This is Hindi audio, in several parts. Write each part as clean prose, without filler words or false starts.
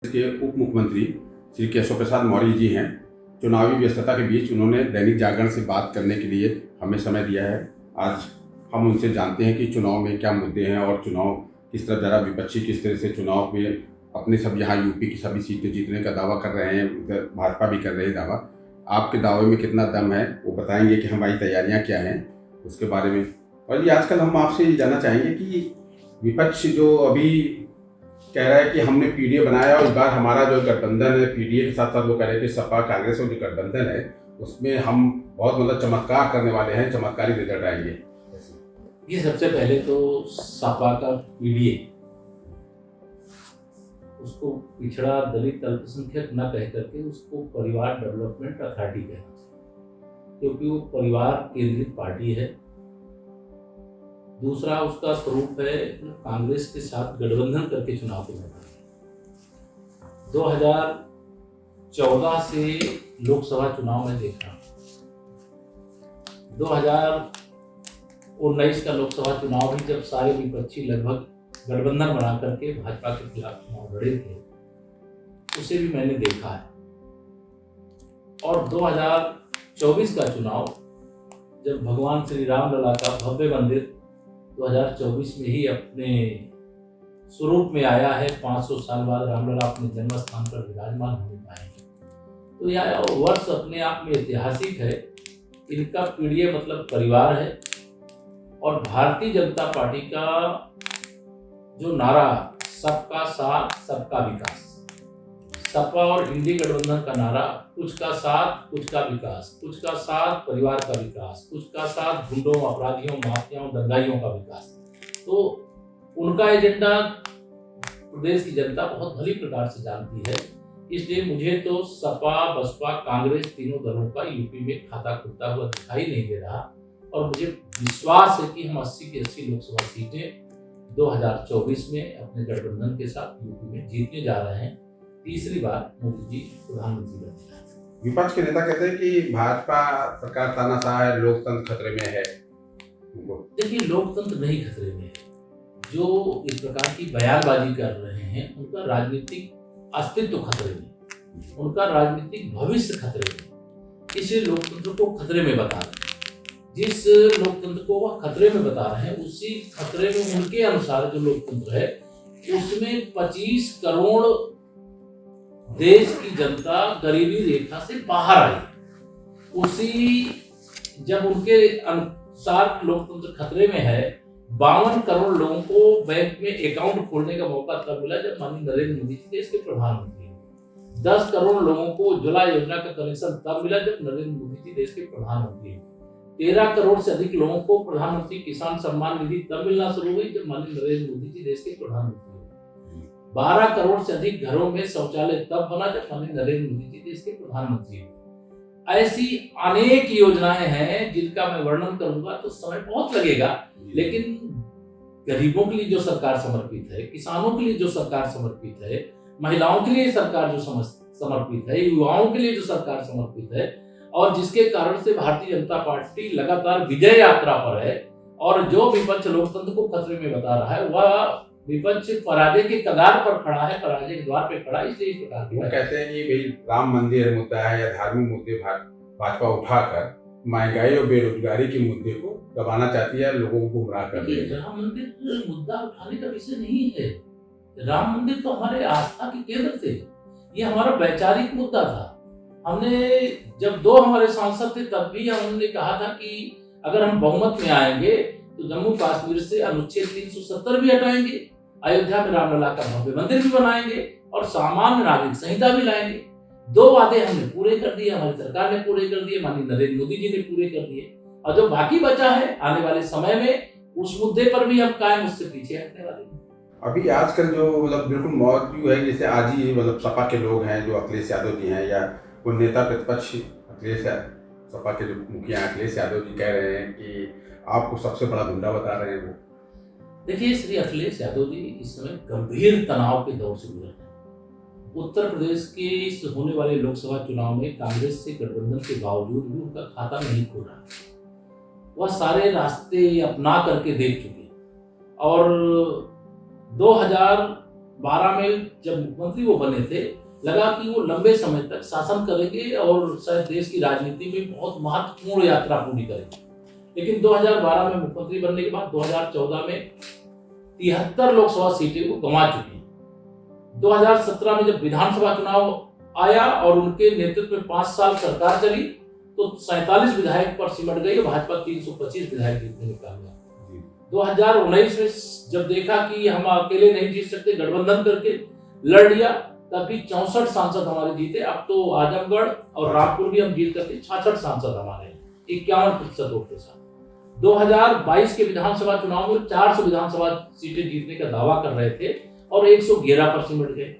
के उप मुख्यमंत्री श्री केशव प्रसाद मौर्य जी हैं। चुनावी व्यस्तता के बीच उन्होंने दैनिक जागरण से बात करने के लिए हमें समय दिया है। आज हम उनसे जानते हैं कि चुनाव में क्या मुद्दे हैं और चुनाव किस तरह ज़रा विपक्षी किस तरह से चुनाव में अपने सब यहाँ यूपी की सभी सीटें जीतने का दावा कर रहे हैं, उधर भाजपा भी कर रही है दावा। आपके दावे में कितना दम है वो बताएंगे कि हमारी तैयारियाँ क्या हैं उसके बारे में। और ये आजकल हम आपसे ये जानना चाहेंगे कि विपक्ष जो अभी कह रहा है कि हमने पीडीए बनाया और इस बार हमारा जो गठबंधन है पीडीए के साथ साथ वो कह रहे हैं कि सपा कांग्रेस और जो गठबंधन है उसमें हम बहुत मतलब चमत्कार करने वाले हैं, चमत्कारी रिजल्ट आएंगे। ये सबसे पहले तो सपा का पीडीए उसको पिछड़ा दलित अल्पसंख्यक न कह करके उसको परिवार डेवलपमेंट अथॉरिटी कहना चाहिए, क्योंकि वो परिवार केंद्रित पार्टी है। दूसरा उसका स्वरूप है कांग्रेस के साथ गठबंधन करके चुनाव को लड़ना। 2014 से लोकसभा चुनाव में देखा, 2019 का लोकसभा चुनाव भी जब सारे विपक्षी लगभग गठबंधन बना करके भाजपा के खिलाफ चुनाव लड़े थे, उसे भी मैंने देखा है। और 2024 का चुनाव जब भगवान श्री राम लला का भव्य मंदिर 2024 में ही अपने स्वरूप में आया है, 500 साल बाद रामलला अपने जन्म स्थान पर विराजमान होने पाएंगे, तो यह वर्ष अपने आप में ऐतिहासिक है। इनका पीडीए मतलब परिवार है और भारतीय जनता पार्टी का जो नारा सबका साथ सबका विकास, सपा और इंडी गठबंधन का नारा कुछ का साथ कुछ का विकास, कुछ का साथ परिवार का विकास, कुछ का साथ गुंडों, अपराधियों, माफियाओं, दंगाइयों का विकास, तो उनका एजेंडा प्रदेश की जनता बहुत भली प्रकार से जानती है। इसलिए मुझे तो सपा, बसपा, कांग्रेस तीनों दलों का यूपी में खाता खुलता हुआ दिखाई नहीं दे रहा और मुझे विश्वास है कि हम 80 की 80 लोकसभा सीटें 2024 में अपने गठबंधन के साथ यूपी में जीतने जा रहे हैं। तीसरी बार मोदी जी प्रधानमंत्री बन रहे हैं। विपक्ष के नेता कहते हैं कि भाजपा सरकार तानाशाह है, लोकतंत्र खतरे में है। देखिए, लोकतंत्र नहीं खतरे में है। जो इस प्रकार की बयानबाजी कर रहे हैं उनका राजनीतिक अस्तित्व खतरे में, उनका राजनीतिक भविष्य खतरे में। इसलिए लोकतंत्र को खतरे में बता रहे हैं। जिस लोकतंत्र को वह खतरे में बता रहे हैं उसी खतरे में उनके अनुसार जो लोकतंत्र है उसमें 25 करोड़ देश की जनता गरीबी रेखा से बाहर आई। उसी जब उनके अनुसार लोकतंत्र खतरे में है, 52 करोड़ लोगों को बैंक में अकाउंट खोलने का मौका तब मिला जब माननीय नरेंद्र मोदी जी देश के प्रधानमंत्री हुए। 10 करोड़ लोगों को उज्ज्वला योजना का कनेक्शन तब मिला जब नरेंद्र मोदी जी देश के प्रधानमंत्री हुए। 13 करोड़ से अधिक लोगों को प्रधानमंत्री किसान सम्मान निधि तब मिलना शुरू हुई जब माननीय नरेंद्र मोदी जी देश के प्रधानमंत्री हुए। 12 करोड़ से अधिक घरों में शौचालय तब बना जब माननीय नरेंद्र मोदी जी देश के प्रधानमंत्री हुए। ऐसी अनेक योजनाएं हैं जिनका मैं वर्णन करूंगा तो समय बहुत लगेगा, लेकिन गरीबों के लिए जो सरकार समर्पित है, किसानों के लिए जो सरकार समर्पित है, महिलाओं के लिए सरकार जो समर्पित है, युवाओं के लिए जो सरकार समर्पित है और जिसके कारण से भारतीय जनता पार्टी लगातार विजय यात्रा पर है और जो विपक्ष लोकतंत्र को खतरे में बता रहा है वह विपक्ष पराजय के कगार पर खड़ा है, पराजय के द्वार पे खड़ा है। इसलिए इस प्रकार की कहते हैं कि भाई राम मंदिर मुद्दा है या धार्मिक मुद्दे भाजपा उठाकर महंगाई और बेरोजगारी के मुद्दे को दबाना चाहती है, लोगों को गुमराह कर रही है। राम मंदिर मुद्दा उठाने का विषय नहीं है। राम मंदिर तो हमारे आस्था के केंद्र थे, ये हमारा वैचारिक मुद्दा था। हमने जब 2 हमारे सांसद थे तब भी हमने कहा था कि अगर हम बहुमत में आएंगे तो जम्मू कश्मीर से अनुच्छेद 370 भी हटाएंगे, अयोध्या में रामलला का भव्य मंदिर भी बनाएंगे और सामान्य नागरिक संहिता भी लाएंगे। 2 वादे हमने पूरे कर दिए, हमारी सरकार ने पूरे कर दिए, माननीय नरेंद्र मोदी जी ने पूरे कर दिए और जो बाकी बचा है आने वाले समय में उस मुद्दे पर भी हम कायम उससे पीछे हटने वाले हैं। अभी आजकल जो मतलब बिल्कुल मौजूद है, जैसे आज ही मतलब सपा के लोग हैं जो अखिलेश यादव जी हैं या कोई नेता प्रतिपक्ष अखिलेश सपा के जो मुखिया अखिलेश यादव जी कह रहे हैं कि आपको सबसे बड़ा गुंडा बता रहे हैं वो। देखिए, श्री अखिलेश यादव जी इस समय गंभीर तनाव के दौर से गुजर रहे हैं। उत्तर प्रदेश के इस होने वाले लोकसभा चुनाव में कांग्रेस से गठबंधन के बावजूद भी उनका खाता नहीं खुल रहा। वह सारे रास्ते अपना करके देख चुके और 2012 में जब मुख्यमंत्री वो बने थे, लगा कि वो लंबे समय तक शासन करेंगे और शायद देश की राजनीति में बहुत महत्वपूर्ण यात्रा पूरी करेंगे। लेकिन 2012 में मुख्यमंत्री बनने के बाद 2014 में 73 लोकसभा सीटें वो गंवा चुके हैं। 2017 में जब विधानसभा चुनाव आया और उनके नेतृत्व में 5 साल सरकार चली तो 47 विधायक पर सिमट गई, भाजपा 325 विधायक जीतने में कामयाब। 2019 में जब देखा कि हम अकेले नहीं जीत सकते, गठबंधन करके लड़ लिया, तब भी 64 सांसद हमारे जीते। अब तो आजमगढ़ और रामपुर भी हम जीत करके 66 सांसद हमारे 51% वोट के साथ। 2022 के विधानसभा चुनाव में 400 विधानसभा सीटें जीतने का दावा कर रहे थे और 111 पर सिमट गए।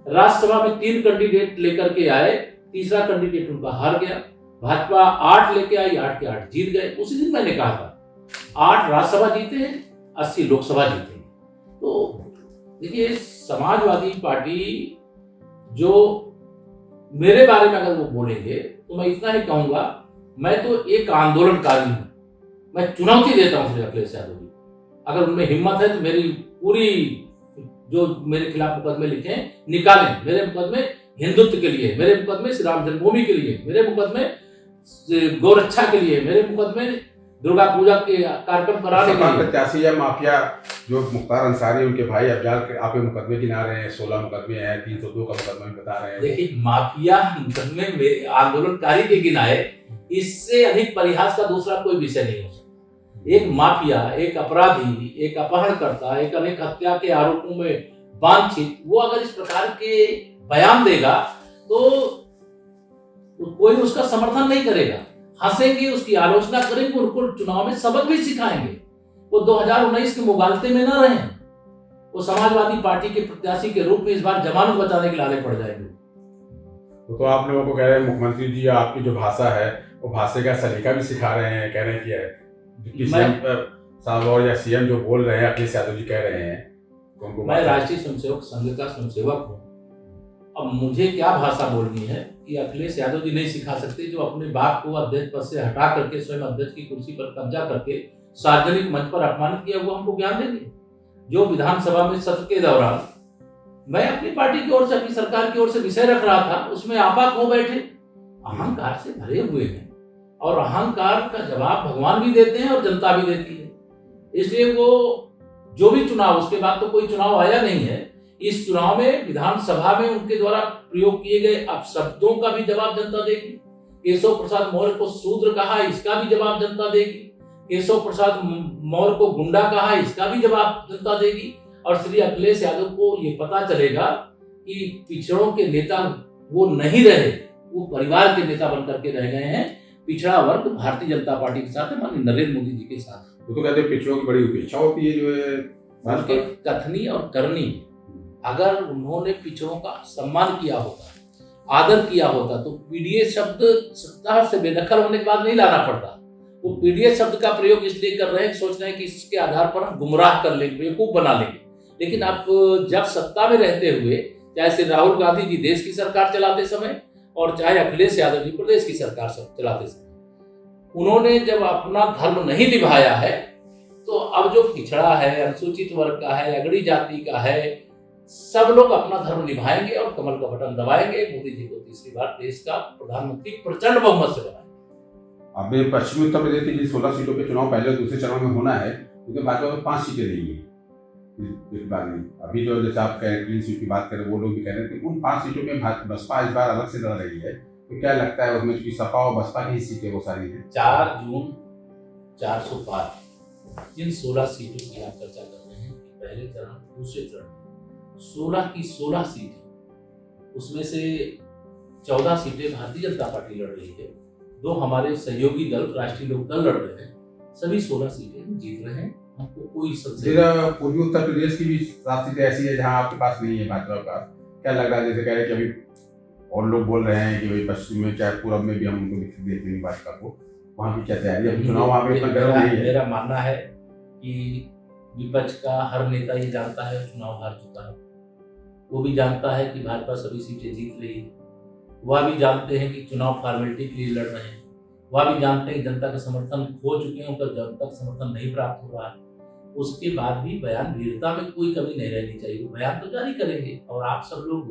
राज्यसभा में 3 कैंडिडेट लेकर के आए, तीसरा कैंडिडेट उनका हार गया। भाजपा 8 लेके आई, 8 के 8 जीत गए। उसी दिन मैंने कहा था 8 राज्यसभा जीते हैं, 80 लोकसभा जीते हैं। तो देखिए, समाजवादी पार्टी जो मेरे बारे में अगर वो बोलेंगे तो मैं इतना ही कहूंगा, मैं तो एक आंदोलनकारी हूं। मैं चुनौती देता हूं श्री अखिलेश यादव जी, अगर उनमें हिम्मत है तो मेरी पूरी जो मेरे खिलाफ मुकदमे लिखे हैं निकालें। मेरे मुकदमे हिंदुत्व के लिए, मेरे मुकदमे श्री राम जन्मभूमि के लिए, मेरे मुकदमे गौरक्षा के लिए, मेरे मुकदमे दुर्गा पूजा के कार्यक्रम कराने के लिए। प्रत्याशी या माफिया जो मुख्तार अंसारी, उनके भाई अफजाल के आपके मुकदमे गिना रहे हैं, 16 मुकदमे हैं, 302 का मुकदमा भी बता रहे हैं। देखिए, माफिया मुकदमे मेरे आंदोलनकारी के गिनाए, इससे अधिक परिहास का दूसरा कोई विषय नहीं हो सकता। एक माफिया, एक अपराधी, एक अपहरणकर्ता, एक अनेक हत्या के आरोपों में वांछित, वो अगर इस प्रकार के बयान देगा तो कोई उसका समर्थन नहीं करेगा। हंसेंगे, उसकी आलोचना करेंगे, उनको चुनाव में सबक भी सिखाएंगे। वो 2019 के मुगालते में न रहें, वो समाजवादी पार्टी के प्रत्याशी के रूप में इस बार जमानत बचाने के लाले पड़ जाएंगे। तो आप लोगों को कह रहे हैं मुख्यमंत्री जी आपकी जो भाषा है वो भाषा का सलीका भी सिखा रहे हैं, कह रहे हैं कि सीएम साहब और या सीएम जो बोल रहे हैं अखिलेश यादव जी कह रहे हैं तो मैं राष्ट्रीय स्वयंसेवक संघ का स्वयंसेवक हूँ। अब मुझे क्या भाषा बोलनी है कि अखिलेश यादव जी नहीं सिखा सकते, जो अपने बाप को अध्यक्ष पद से हटा करके स्वयं अध्यक्ष की कुर्सी पर कब्जा करके सार्वजनिक मंच पर अपमानित किया, वो हमको ज्ञान देंगे। जो विधानसभा में सत्र के दौरान मैं अपनी पार्टी की ओर से, अपनी सरकार की ओर से विषय रख रहा था, उसमें आपा खो बैठे, अहंकार से भरे हुए हैं। और अहंकार का जवाब भगवान भी देते हैं और जनता भी देती है। इसलिए वो जो भी चुनाव, उसके बाद तो कोई चुनाव आया नहीं है, इस चुनाव में विधानसभा में उनके द्वारा प्रयोग किए गए अपशब्दों का भी जवाब जनता देगी। केशव प्रसाद मौर्य को शूद्र कहा, इसका भी जवाब जनता देगी। केशव प्रसाद मौर्य को गुंडा कहा, इसका भी जवाब जनता देगी। और श्री अखिलेश यादव को ये पता चलेगा कि पिछड़ों के नेता वो नहीं रहे, वो परिवार के नेता बनकर के रह गए हैं। पिछड़ा वर्ग भारतीय जनता पार्टी के साथ है, माननीय नरेंद्र मोदी जी के साथ। वो तो कहते हैं पिछड़ों की बड़ी उपेक्षा होती है जो है उनके कथनी और करनी। अगर उन्होंने पिछड़ों का सम्मान किया होता, आदर किया होता, तो पीडीएस शब्द सत्ता से बेदखल होने के बाद नहीं लाना पड़ता। वो पीडीएस शब्द का प्रयोग इसलिए कर रहे हैं, सोच रहे हैं कि इसके आधार पर हम गुमराह कर लेंगे, बेवकूफ बना लेंगे। लेकिन अब जब सत्ता में रहते हुए, चाहे श्री राहुल गांधी जी देश की सरकार चलाते समय और चाहे अखिलेश यादव जी प्रदेश की सरकार चलाते समय, उन्होंने जब अपना धर्म नहीं निभाया है, तो अब जो पिछड़ा है, अनुसूचित वर्ग का है, अगड़ी जाति का है, सब लोग अपना धर्म निभाएंगे और कमल का बटन दबाएंगे। मोदी जी को तीसरी बार देश का प्रधानमंत्री प्रचंड बहुमत से बनाएंगे। अभी पश्चिमी उत्तर प्रदेश की 16 सीटों पे चुनाव पहले दूसरे चरण में होना है, क्योंकि भाजपा को 5 सीटें नहीं है इस बार में। अभी जो जैसे आप क्लीन स्वीप की बात करें, वो लोग भी कह रहे हैं कि उन 5 सीटों में बसपा इस बार अलग से लड़ रही है। तो क्या लगता है उसमें की सपा और बसपा की ही सीटें वो सारी हैं? 4 जून 400 पार, जिन 16 सीटों की आप चर्चा कर रहे हैं, पहले चरण, दूसरे चरण, 16 की 16 सीटें, उसमें से 14 सीटें भारतीय जनता पार्टी लड़ रही है, 2 हमारे सहयोगी दल राष्ट्रीय लोकदल लड़ रहे हैं। सभी 16 सीटें हम जीत रहे हैं। हमको कोई पूर्वी उत्तर प्रदेश की भी 7 सीटें ऐसी है जहां आपके पास नहीं है भाजपा का। क्या लग रहा है, जैसे कह रहे हैं कि अभी और लोग बोल रहे हैं कि भाई पश्चिम में चाहे पूरब में भी हम उनको देख लेंगे भाजपा को, वहाँ की क्या तैयारी है? चुनाव वहाँ पे इतना गर्व नहीं है। मेरा मानना है कि विपक्ष का हर नेता ये जानता है चुनाव हार चुका है। वो भी जानता है कि भाजपा सभी सीटें जीत रही है। वह भी जानते हैं कि चुनाव फॉर्मेलिटी के लिए लड़ रहे हैं। वह भी जानते हैं कि जनता का समर्थन खो चुके हैं, उनका जनता का समर्थन नहीं प्राप्त हो रहा है। उसके बाद भी बयान वीरता में कोई कमी नहीं रहनी चाहिए। वो बयान तो जारी करेंगे और आप सब लोग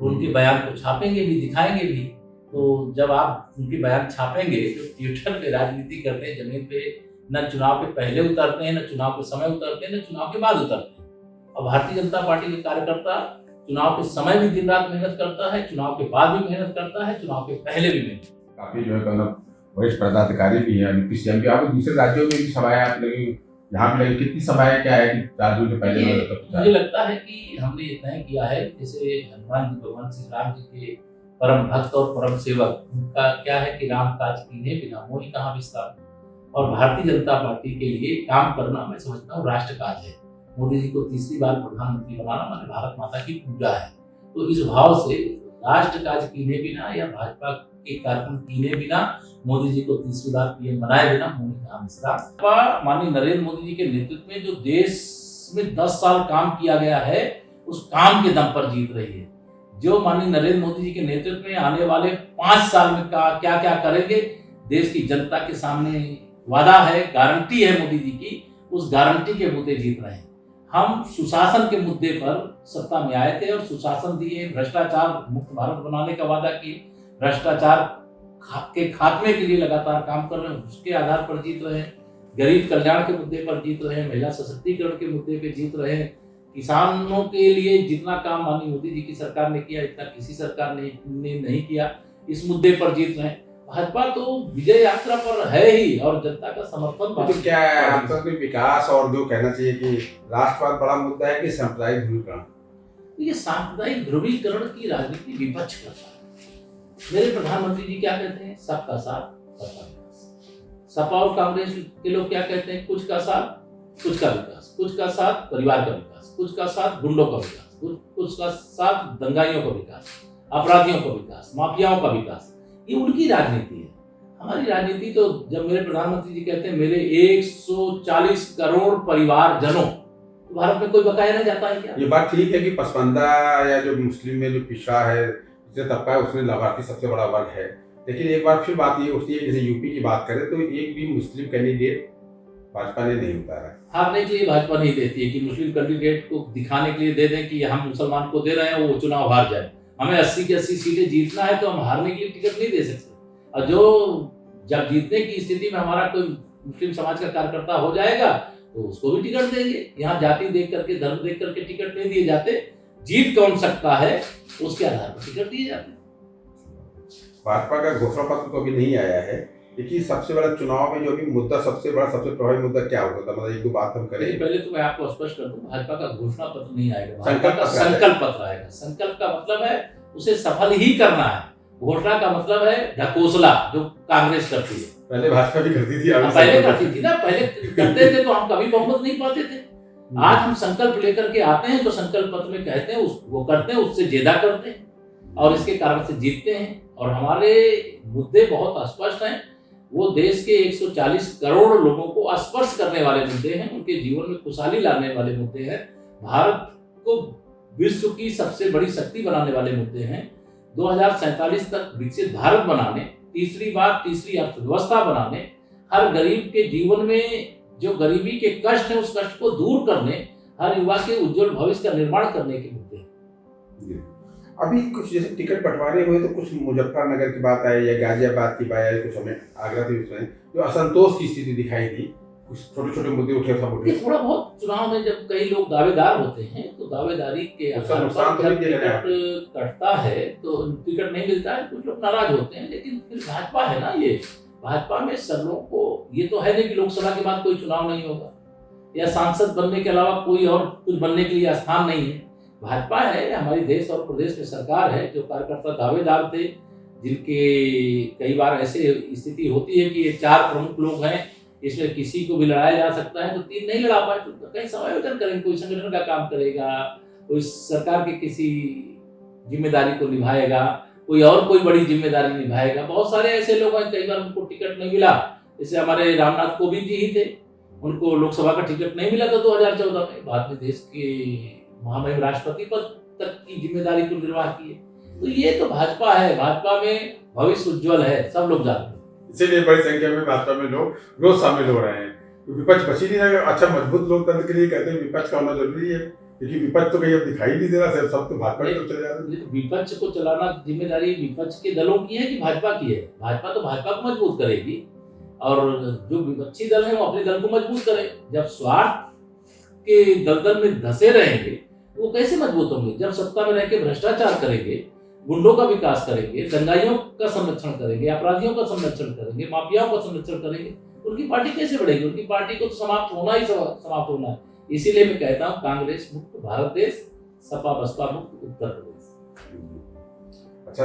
उनके बयान को छापेंगे भी, दिखाएंगे भी। तो जब आप उनके बयान छापेंगे तो ट्विटर पे राजनीति करते हैं, जमीन पे न चुनाव के पहले उतरते हैं, न चुनाव के समय उतरते हैं, न चुनाव के बाद उतरते हैं। और भारतीय जनता पार्टी के कार्यकर्ता चुनाव के समय भी दिन रात मेहनत करता है, चुनाव के बाद भी मेहनत करता है, चुनाव के पहले भी मेहनत। काफी जो है मतलब वरिष्ठ पदाधिकारी भी है, नीतीश जैन भी। आपको दूसरे राज्यों में भी सभाएं आप लगी, यहाँ पे लगी, कितनी सभाएं क्या है कि 4 दिन पहले मुझे लगता है कि हमने ये तय किया है, जैसे हनुमान जी भगवान श्री राम जी के परम भक्त और परम सेवक, उनका क्या है कि राम काज कीन्हे बिना मोहि कहाँ विस्तार। और भारतीय जनता पार्टी के लिए काम करना मैं समझता हूँ राष्ट्र काज है। मोदी जी को तीसरी बार प्रधानमंत्री बनाना माने भारत माता की पूजा है। तो इस भाव से राष्ट्र काज कीने बिना या भाजपा के कार्यक्रम कीने बिना, मोदी जी को तीसरी बार पीएम बनाए बिना मोदी का विस्तार। माननीय नरेंद्र मोदी जी के नेतृत्व में जो देश में 10 साल काम किया गया है, उस काम के दम पर जीत रही है। जो माननीय नरेंद्र मोदी जी के नेतृत्व में आने वाले 5 साल में क्या क्या करेंगे, देश की जनता के सामने वादा है, गारंटी है मोदी जी की, उस गारंटी के मुद्दे जीत रहे हैं। हम सुशासन के मुद्दे पर सत्ता में आए थे और सुशासन दिए, भ्रष्टाचार मुक्त भारत बनाने का वादा किए, भ्रष्टाचार के खात्मे के लिए लगातार काम कर रहे हैं, उसके आधार पर जीत रहे हैं। गरीब कल्याण के मुद्दे पर जीत रहे हैं, महिला सशक्तिकरण के मुद्दे पे जीत रहे हैं। किसानों के लिए जितना काम माननीय मोदी जी की सरकार ने किया, इतना किसी सरकार ने नहीं किया, इस मुद्दे पर जीत रहे हैं। भाजपा तो विजय यात्रा पर है ही और जनता का समर्थन। तो क्या है आपका कोई विकास और जो कहना चाहिए कि राष्ट्रवाद बड़ा मुद्दा है कि सांप्रदायिक ध्रुवीकरण? ये सांप्रदायिक ध्रुवीकरण की राजनीति विपक्ष करता है। मेरे प्रधानमंत्री जी क्या कहते हैं? सबका साथ सबका विकास। सपा और कांग्रेस के लोग क्या कहते हैं? कुछ का साथ कुछ का विकास, कुछ का साथ परिवार का विकास, कुछ का साथ गुंडों का विकास, कुछ का साथ दंगाइयों का विकास, अपराधियों का विकास, माफियाओं का विकास। ये उनकी राजनीति है। हमारी राजनीति तो, जब मेरे प्रधानमंत्री जी कहते हैं मेरे 140 करोड़ परिवार जनों, तो भारत में कोई बकाया नहीं जाता है क्या? ये बात ठीक है कि पसमानदा या जो मुस्लिम में जो पिछड़ा है, जो तबका है, उसमें लाभार्थी सबसे बड़ा वर्ग है। लेकिन एक बार फिर बात ये उठती है, जैसे यूपी की बात करें तो एक भी मुस्लिम कैंडिडेट भाजपा ने नहीं उतारा। हारने के लिए भाजपा नहीं देती है कि मुस्लिम कैंडिडेट को दिखाने के लिए दे दें कि हम मुसलमान को दे रहे हैं, वो चुनाव हार जाए। हमें 80 की 80 सीटें जीतना है तो हम हारने के लिए टिकट नहीं दे सकते। और जो जब जीतने की स्थिति में हमारा कोई मुस्लिम समाज का कार्यकर्ता हो जाएगा तो उसको भी टिकट देंगे। यहाँ जाति देख करके, धर्म देख करके टिकट नहीं दिए जाते, जीत कौन सकता है उसके आधार पर टिकट दिए जाते। भाजपा का घोषणा पत्र तो अभी नहीं आया है, लेकिन सबसे बड़ा चुनाव में जो भी मुद्दा, सबसे प्रभावी मुद्दा क्या होगा? मतलब एक दो बात हम करें। पहले तो मैं आपको स्पष्ट कर दूं, भाजपा का घोषणा पत्र नहीं आएगा, संकल्प पत्र आएगा। संकल्प का मतलब है उसे सफल ही करना है। घोषणा का मतलब है ढकोसला, जो कांग्रेस करती है। पहले भाजपा भी करती थी, पहले करती थी ना, पहले करते थे तो हम कभी बहुमत नहीं पाते थे। आज हम संकल्प लेकर के आते हैं, जो संकल्प पत्र में कहते हैं वो करते हैं, उससे ज्यादा करते हैं और इसके कारण से जीतते हैं। और हमारे मुद्दे बहुत स्पष्ट हैं। वो देश के 140 करोड़ लोगों को स्पर्श करने वाले मुद्दे हैं, उनके जीवन में खुशहाली लाने वाले मुद्दे हैं, भारत को विश्व की सबसे बड़ी शक्ति बनाने वाले मुद्दे हैं, 2047 तक विकसित भारत बनाने, तीसरी अर्थव्यवस्था बनाने, हर गरीब के जीवन में जो गरीबी के कष्ट है उस कष्ट को दूर करने, हर युवा के उज्जवल भविष्य का निर्माण करने के मुद्दे हैं। अभी कुछ जैसे टिकट बंटवारे हुए तो कुछ मुजफ्फरनगर की बात आई या गाजियाबाद की बात आई, कुछ हमें आगरा की जो असंतोष की स्थिति दिखाई दी, कुछ छोटे छोटे मुद्दे उठे, सब उठे। थोड़ा बहुत चुनाव में जब कई लोग दावेदार होते हैं तो दावेदारी के आधार पर जब टिकट कटता है तो टिकट नहीं मिलता है, कुछ लोग नाराज होते हैं। लेकिन फिर भाजपा है ना, ये भाजपा में सब लोगों को ये तो है नहीं कि लोकसभा के बाद कोई चुनाव नहीं होगा या सांसद बनने के अलावा कोई और कुछ बनने के लिए स्थान नहीं है। भाजपा है, हमारी देश और प्रदेश में सरकार है। जो कार्यकर्ता दावेदार थे, जिनके कई बार ऐसे स्थिति होती है कि ये 4 प्रमुख लोग हैं, इसमें किसी को भी लड़ाया जा सकता है तो 3 नहीं लड़ा पाए तो कहीं समायोजन करेंगे, कोई संगठन का काम करेगा, कोई सरकार के किसी जिम्मेदारी को निभाएगा, कोई और कोई बड़ी जिम्मेदारी निभाएगा। बहुत सारे ऐसे लोग हैं, कई बार उनको टिकट नहीं मिला। जैसे हमारे रामनाथ कोविंद जी ही थे, उनको लोकसभा का टिकट नहीं मिला था 2014 में, बाद में देश के महामहिम राष्ट्रपति पद तक की जिम्मेदारी को निर्वाह किए। तो ये तो भाजपा है, भाजपा में भविष्य उज्जवल है, सब लोग जानते हैं। इसीलिए बड़ी संख्या में भाजपा में लोग रोज शामिल हो रहे हैं। विपक्ष बच ही नहीं रहा। अच्छा, मजबूत लोकतंत्र के लिए कहते हैं विपक्ष का होना जरूरी है, क्योंकि विपक्ष तो कहीं अब दिखाई नहीं दे रहा, सब तो भाजपा की तरफ चले जा रहे हैं। विपक्ष को चलाना जिम्मेदारी विपक्ष के दलों की है कि भाजपा की है? भाजपा तो भाजपा को मजबूत करेगी, और जो विपक्षी दल है वो अपने दल को मजबूत करे। जब स्वार्थ के दलदल में धंसे रहेंगे वो कैसे मजबूत होंगे? जब सत्ता में रह के भ्रष्टाचार करेंगे, गुंडों का विकास करेंगे, दंगाइयों का संरक्षण करेंगे, अपराधियों का संरक्षण करेंगे, माफियाओं का संरक्षण करेंगे, उनकी पार्टी कैसे बढ़ेगी? उनकी पार्टी को तो समाप्त होना है। इसीलिए मैं कहता हूँ कांग्रेस मुक्त भारत देश, सपा बसपा मुक्त उत्तर प्रदेश। अच्छा,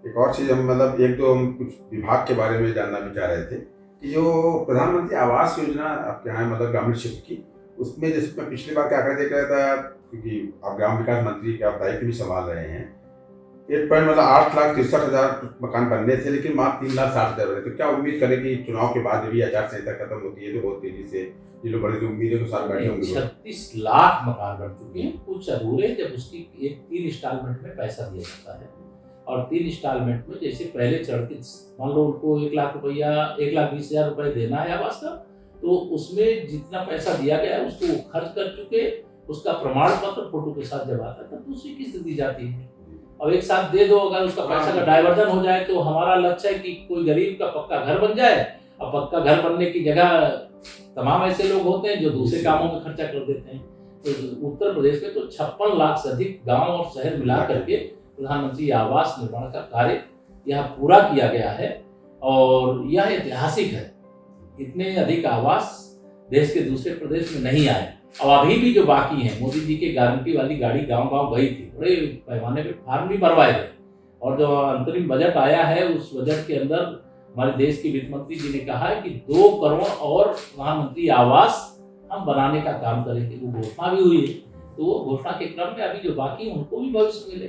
एक और चीज हम मतलब एक दो हम कुछ विभाग के बारे में जानना भी चाह रहे थे कि जो प्रधानमंत्री आवास योजना आपके यहाँ मतलब ग्रामीण क्षेत्र की, उसमें जैसे मैं पिछली बार क्या आंकड़े देख रहा था, क्योंकि आप ग्राम विकास मंत्री के आप दायित्व भी संभाल रहे हैं, 8,63,000 मकान बनने थे, लेकिन मात्र 3,60,000 बने। तो क्या उम्मीद करें कि चुनाव के बाद भी आचार संहिता खत्म होती है तो बहुत तेजी से ये लोग बड़ी उम्मीदों के साथ बैठे होंगे? 36 लाख मकान बन चुके हैं, कुछ अधूरे, जब उसकी 3 इंस्टॉलमेंट में पैसा दिया जाता है। और 3 इंस्टॉलमेंट में जैसे पहले चढ़ के मान लो उनको 1,20,000 रुपये देना है आवास का, तो उसमें जितना पैसा दिया गया है उसको खर्च कर चुके, उसका प्रमाण पत्र फोटो के साथ जब आता है तब दूसरी किस्त दी जाती है। और एक साथ दे दो, अगर उसका पैसा का डाइवर्जन हो जाए तो हमारा लक्ष्य है कि कोई गरीब का पक्का घर बन जाए। अब पक्का घर बनने की जगह तमाम ऐसे लोग होते हैं जो दूसरे कामों में खर्चा कर देते हैं। तो उत्तर प्रदेश में तो 56 लाख से अधिक गांव और शहर मिला करके प्रधानमंत्री आवास निर्माण का कार्य यह पूरा किया गया है, और यह ऐतिहासिक है। इतने अधिक आवास देश के दूसरे प्रदेश में नहीं आए। अब अभी भी जो बाकी हैं, मोदी जी की गारंटी वाली गाड़ी गांव-गांव गई थी, बड़े पैमाने पे फॉर्म भी भरवाए गए, और जो अंतरिम बजट आया है उस बजट के अंदर हमारे देश के वित्त मंत्री जी ने कहा है कि 2 करोड़ और प्रधानमंत्री आवास हम बनाने का काम करेंगे। वो घोषणा भी हुई है, तो वो घोषणा के क्रम में अभी जो बाकी है उनको भी भविष्य मिले।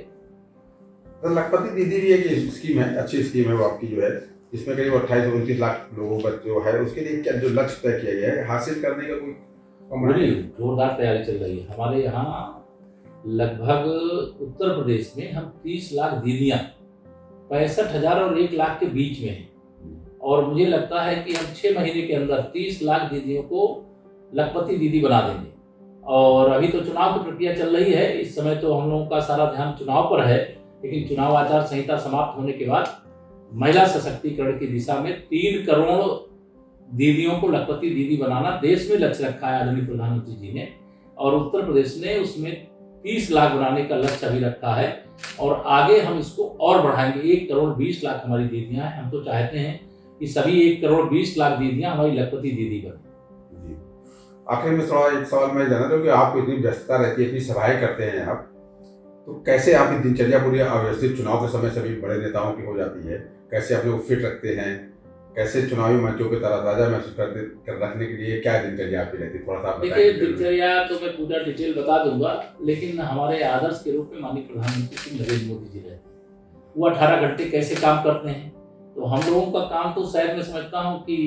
तो लखपति दीदी भी एक स्कीम है, अच्छी स्कीम है वो आपकी जो है, जिसमें करीब 28-29 लाख लोगों का जो है, उसके लिए क्या जो लक्ष्य तय किया गया है हासिल करने का कोई बड़ी जोरदार तैयारी चल रही है हमारे यहाँ। लगभग उत्तर प्रदेश में हम 30 लाख दीदियाँ 65,000 और 1 लाख के बीच में हैं, और मुझे लगता है कि हम 6 महीने के अंदर 30 लाख दीदियों को लखपति दीदी बना देंगे। और अभी तो चुनाव की प्रक्रिया चल रही है, इस समय तो हम लोगों का सारा ध्यान चुनाव पर है, लेकिन चुनाव आचार संहिता समाप्त होने के बाद महिला सशक्तिकरण की दिशा में 3 करोड़ दीदियों को लखपति दीदी बनाना देश में लक्ष्य रखा है आदरणीय प्रधानमंत्री जी ने, और उत्तर प्रदेश ने उसमें 30 लाख बनाने का लक्ष्य अभी रखा है, और आगे हम इसको और बढ़ाएंगे। 1 करोड़ 20 लाख हमारी दीदियां हैं। हम तो चाहते हैं कि सभी 1 करोड़ 20 लाख दीदियां हमारी लखपति दीदी बने। आखिर में थोड़ा एक सवाल मैं जानना चाहूँ कि आपको इतनी व्यस्तता रहती है, इतनी सभाएं करते हैं आप, तो कैसे आपकी दिनचर्या पूरी अव्यवस्थित चुनाव के समय सभी बड़े नेताओं की हो जाती है? कैसे आप लोग फिट रखते हैं? कैसे चुनावी मंचों के तरोताजा महसूस कर रखने के लिए क्या दिनचर्या आपकी रहती है? थोड़ा सा देखिए, दिनचर्या तो मैं पूरा डिटेल बता दूंगा, लेकिन हमारे आदर्श के रूप में माननीय प्रधानमंत्री श्री नरेंद्र मोदी जी रहते हैं। वो 18 घंटे कैसे काम करते हैं, तो हम लोगों का काम तो शायद मैं समझता हूँ कि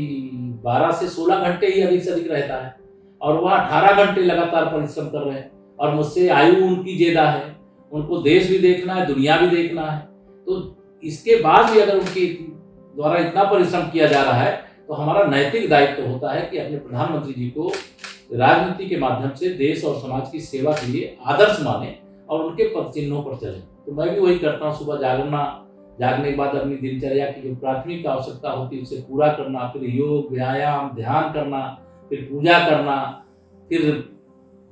12 से 16 घंटे ही अधिक से अधिक रहता है, और वह 18 घंटे लगातार परिश्रम कर रहे हैं। और मुझसे आयु उनकी ज्यादा है, उनको देश भी देखना है, दुनिया भी देखना है, तो इसके बाद भी अगर उनकी द्वारा इतना परिश्रम किया जा रहा है तो हमारा नैतिक दायित्व होता है कि अपने प्रधानमंत्री जी को राजनीति के माध्यम से देश और समाज की सेवा के लिए आदर्श माने और उनके पद चिन्हों पर चलें। तो मैं भी वही करता हूँ, सुबह जागने के बाद अपनी दिनचर्या की जो प्राथमिक आवश्यकता होती है उसे पूरा करना, फिर योग, व्यायाम, ध्यान करना, फिर पूजा करना, फिर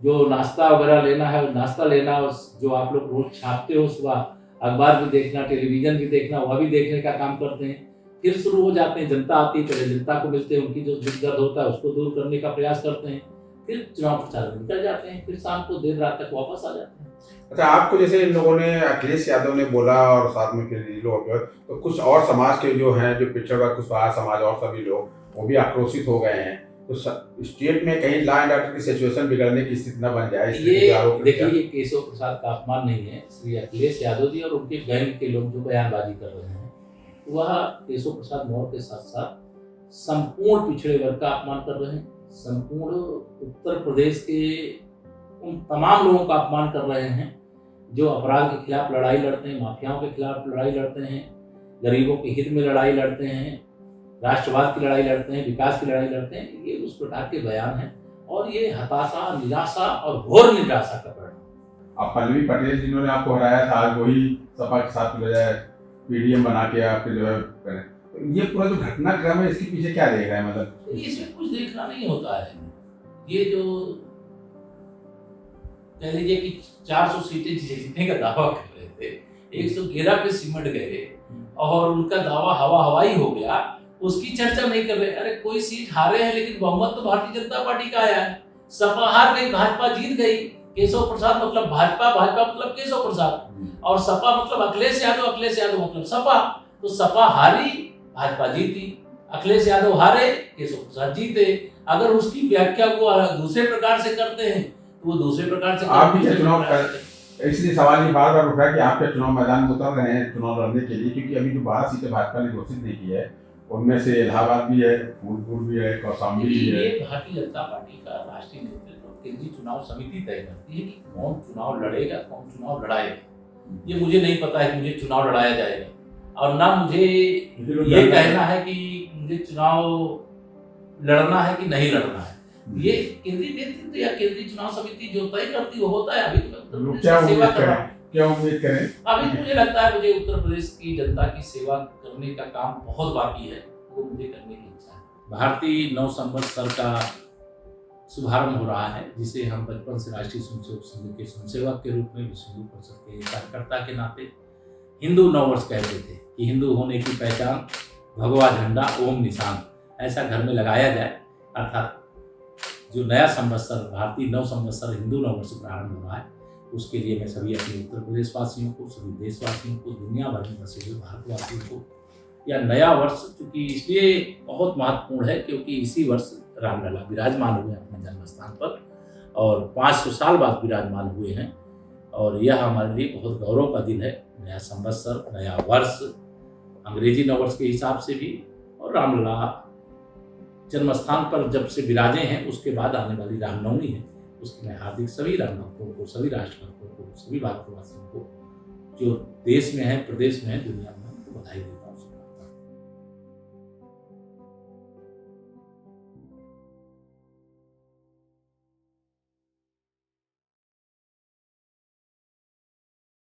जो नाश्ता वगैरह लेना है वो नाश्ता लेना, और जो आप लोग रोज छापते हो सुबह अखबार भी देखना, टेलीविजन भी देखना, वह भी देखने का काम करते हैं। फिर शुरू हो जाते हैं, जनता आती है, पहले जनता को मिलते हैं, उनकी जो दुख दर्द होता है उसको दूर करने का प्रयास करते हैं, फिर चुनाव प्रचार में निकल जाते हैं, फिर शाम को देर रात तक वापस आ जाते हैं। अच्छा, आपको जैसे इन लोगों ने, अखिलेश यादव ने बोला और साथ में फिर लोग, तो कुछ और समाज के जो हैं, जो पिछड़ा कुशवाहा समाज और सभी लोग वो भी आक्रोशित हो गए हैं, तो स्टेट में कहीं लॉ एंड ऑर्डर की सिचुएशन बिगड़ने की स्थिति न बन जाए। ये देखिए, ये केशव प्रसाद का अपमान नहीं है। श्री अखिलेश यादव जी और उनके गैंग के लोग जो बयानबाजी कर रहे हैं वह केशव प्रसाद मौर्य के साथ साथ संपूर्ण पिछड़े वर्ग का अपमान कर रहे हैं, संपूर्ण उत्तर प्रदेश के उन तमाम लोगों का अपमान कर रहे हैं जो अपराध के खिलाफ लड़ाई लड़ते हैं, माफियाओं के खिलाफ लड़ाई लड़ते हैं, गरीबों के हित में लड़ाई लड़ते हैं, राष्ट्रवाद की लड़ाई लड़ते हैं, विकास की लड़ाई लड़ते हैं। ये उस प्रकार के बयान हैं और ये हताशा, निराशा और घोर निराशा का परिणाम। अब पल्लवी पटेल जिन्होंने आपको हराया था, आज वही सपा के साथ जो है पीडीएम बना के आपके जो है करें, तो ये पूरा जो घटनाक्रम है इसके पीछे क्या देख रहा है? मतलब इसमें कुछ देखना नहीं होता है। ये जो कह लीजिए कि 400 सीटें जीतने का दावा कर रहे थे, 111 पे सिमट गए और उनका दावा हवाई हो गया, उसकी चर्चा नहीं कर रहे। अरे कोई सीट हारे हैं लेकिन बहुमत तो भारतीय जनता पार्टी का आया है। सपा हार गई, भाजपा जीत गई। केशव प्रसाद मतलब भाजपा, भाजपा मतलब केशव प्रसाद, और सपा मतलब अखिलेश यादव, अखिलेश यादव मतलब सपा। तो सपा हारी, भाजपा जीती, अखिलेश यादव हारे, केशव प्रसाद जीते। अगर उसकी व्याख्या को दूसरे प्रकार से करते हैं तो वो दूसरे प्रकार से आप भी चुनाव कर, इसलिए सवाल ये बार बार उठ रहा है कि आप क्या चुनाव मैदान में उतर रहे हैं चुनाव लड़ने के लिए? क्योंकि अभी जो 12 सीटें भाजपा ने घोषित नहीं की है, उनमें से इलाहाबाद भी है, फूलपुर भी है, कौशाम्बी भी है। ये भारतीय जनता पार्टी का राष्ट्रीय नेतृत्व, केंद्रीय चुनाव समिति तय करती है कि कौन चुनाव लड़ेगा, कौन चुनाव लड़ाएगा। ये मुझे नहीं पता है कि मुझे चुनाव लड़ाया जाएगा, और ना मुझे ये कहना है कि मुझे चुनाव लड़ना है कि नहीं लड़ना है। ये केंद्रीय नेतृत्व या केंद्रीय चुनाव समिति जो तय करती वो होता है। अभी तो सेवा कर रहा हूं। क्या उम्मीद करें? अभी मुझे लगता है मुझे उत्तर प्रदेश की जनता की सेवा करने का काम बहुत बाकी है, वो मुझे करने की इच्छा है। भारतीय नव संवत्सर का शुभारंभ हो रहा है, जिसे हम बचपन से राष्ट्रीय स्वयंसेवक संघ के स्वयंसेवक के रूप में, विश्व हिंदू परिषद के कार्यकर्ता के नाते हिंदू नववर्ष कहते थे कि हिंदू होने की पहचान भगवा झंडा ओम निशान ऐसा घर में लगाया जाए। अर्थात जो नया संवत्सर, भारतीय नव संवत्सर हिंदू नववर्ष प्रारंभ हो रहा है, उसके लिए मैं सभी अपने उत्तर प्रदेश वासियों को, सभी देशवासियों को, दुनिया भर में बसे हुए भारतवासियों को, या नया वर्ष चूंकि इसलिए बहुत महत्वपूर्ण है क्योंकि इसी वर्ष रामलला विराजमान हुए अपने जन्म स्थान पर और 500 साल बाद विराजमान हुए हैं, और यह हमारे लिए बहुत गौरव का दिन है। नया संवत्सर, नया वर्ष, अंग्रेजी नववर्ष के हिसाब से भी, और रामलला जन्म स्थान पर जब से विराजे हैं उसके बाद आने वाली रामनवमी है, उसकी मैं हार्दिक सभी राम भक्तों को, सभी राष्ट्र भक्तों को, सभी भारतवासियों को जो देश में है, प्रदेश में है, दुनिया में, उनको बधाई देता हूं।